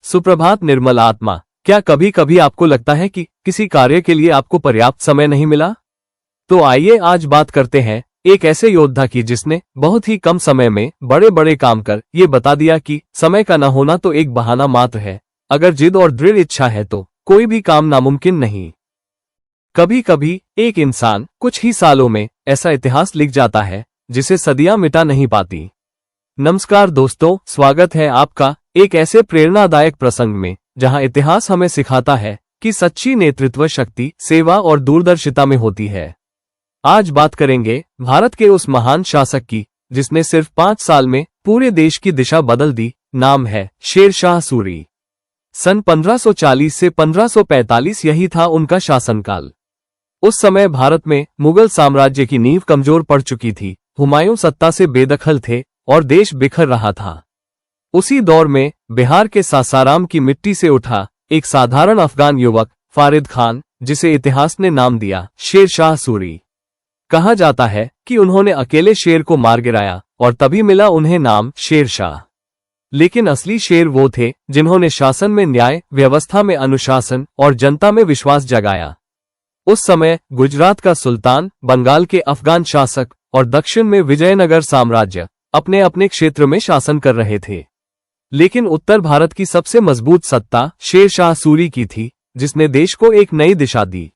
सुप्रभात निर्मल आत्मा। क्या कभी कभी आपको लगता है कि किसी कार्य के लिए आपको पर्याप्त समय नहीं मिला? तो आइए आज बात करते हैं एक ऐसे योद्धा की जिसने बहुत ही कम समय में बड़े बड़े काम कर ये बता दिया कि समय का न होना तो एक बहाना मात्र है। अगर जिद और दृढ़ इच्छा है तो कोई भी काम नामुमकिन नहीं। कभी कभी एक इंसान कुछ ही सालों में ऐसा इतिहास लिख जाता है जिसे सदियां मिटा नहीं पाती। नमस्कार दोस्तों, स्वागत है आपका एक ऐसे प्रेरणादायक प्रसंग में जहां इतिहास हमें सिखाता है कि सच्ची नेतृत्व शक्ति सेवा और दूरदर्शिता में होती है। आज बात करेंगे भारत के उस महान शासक की जिसने सिर्फ 5 साल में पूरे देश की दिशा बदल दी। नाम है शेर शाह सूरी। सन 1540 से 1545 यही था उनका शासनकाल। उस समय भारत में मुगल साम्राज्य की नींव कमजोर पड़ चुकी थी। हुमायूं सत्ता से बेदखल थे और देश बिखर रहा था। उसी दौर में बिहार के सासाराम की मिट्टी से उठा एक साधारण अफगान युवक फारिद खान, जिसे इतिहास ने नाम दिया शेर शाह सूरी। कहा जाता है कि उन्होंने अकेले शेर को मार गिराया और तभी मिला उन्हें नाम शेर शाह। लेकिन असली शेर वो थे जिन्होंने शासन में न्याय, व्यवस्था में अनुशासन और जनता में विश्वास जगाया। उस समय गुजरात का सुल्तान, बंगाल के अफगान शासक और दक्षिण में विजयनगर साम्राज्य अपने अपने क्षेत्र में शासन कर रहे थे। लेकिन उत्तर भारत की सबसे मजबूत सत्ता शेर शाह सूरी की थी, जिसने देश को एक नई दिशा दी।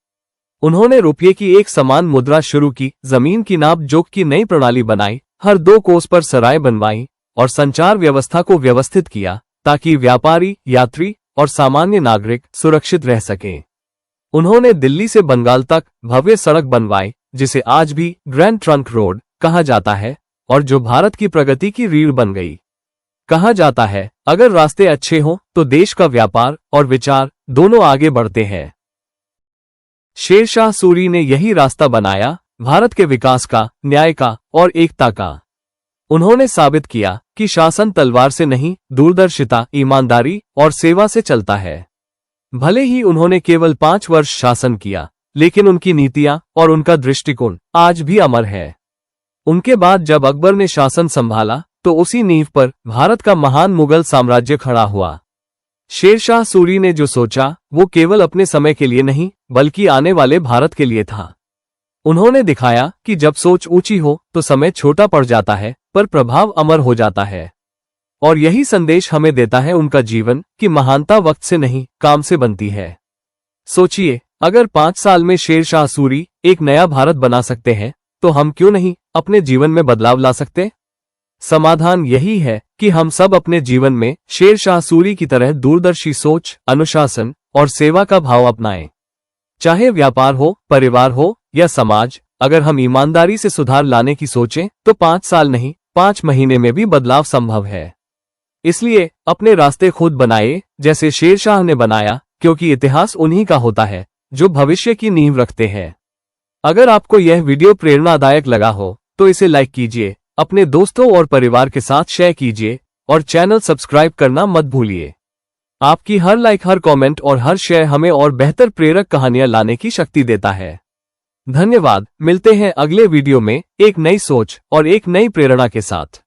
उन्होंने रुपये की एक समान मुद्रा शुरू की, जमीन की नाप जोख की नई प्रणाली बनाई, हर 2 कोस पर सराय बनवाई और संचार व्यवस्था को व्यवस्थित किया ताकि व्यापारी, यात्री और सामान्य नागरिक सुरक्षित रह सकें। उन्होंने दिल्ली से बंगाल तक भव्य सड़क बनवाई, जिसे आज भी ग्रैंड ट्रंक रोड कहा जाता है और जो भारत की प्रगति की रीढ़ बन गई। कहा जाता है अगर रास्ते अच्छे हों तो देश का व्यापार और विचार दोनों आगे बढ़ते हैं। शेर शाह सूरी ने यही रास्ता बनाया, भारत के विकास का, न्याय का और एकता का। उन्होंने साबित किया कि शासन तलवार से नहीं, दूरदर्शिता, ईमानदारी और सेवा से चलता है। भले ही उन्होंने केवल 5 वर्ष शासन किया, लेकिन उनकी नीतियां और उनका दृष्टिकोण आज भी अमर है। उनके बाद जब अकबर ने शासन संभाला तो उसी नींव पर भारत का महान मुगल साम्राज्य खड़ा हुआ। शेर शाह सूरी ने जो सोचा वो केवल अपने समय के लिए नहीं बल्कि आने वाले भारत के लिए था। उन्होंने दिखाया कि जब सोच ऊंची हो तो समय छोटा पड़ जाता है पर प्रभाव अमर हो जाता है। और यही संदेश हमें देता है उनका जीवन कि महानता वक्त से नहीं, काम से बनती है। सोचिए, अगर 5 साल में शेर शाह सूरी एक नया भारत बना सकते हैं तो हम क्यों नहीं अपने जीवन में बदलाव ला सकते? समाधान यही है कि हम सब अपने जीवन में शेर शाह सूरी की तरह दूरदर्शी सोच, अनुशासन और सेवा का भाव अपनाएं। चाहे व्यापार हो, परिवार हो या समाज, अगर हम ईमानदारी से सुधार लाने की सोचें तो 5 साल नहीं, 5 महीने में भी बदलाव संभव है। इसलिए अपने रास्ते खुद बनाए जैसे शेर शाह ने बनाया, क्योंकि इतिहास उन्हीं का होता है जो भविष्य की नींव रखते हैं। अगर आपको यह वीडियो प्रेरणादायक लगा हो तो इसे लाइक कीजिए, अपने दोस्तों और परिवार के साथ शेयर कीजिए और चैनल सब्सक्राइब करना मत भूलिए। आपकी हर लाइक, हर कमेंट और हर शेयर हमें और बेहतर प्रेरक कहानियां लाने की शक्ति देता है। धन्यवाद। मिलते हैं अगले वीडियो में एक नई सोच और एक नई प्रेरणा के साथ।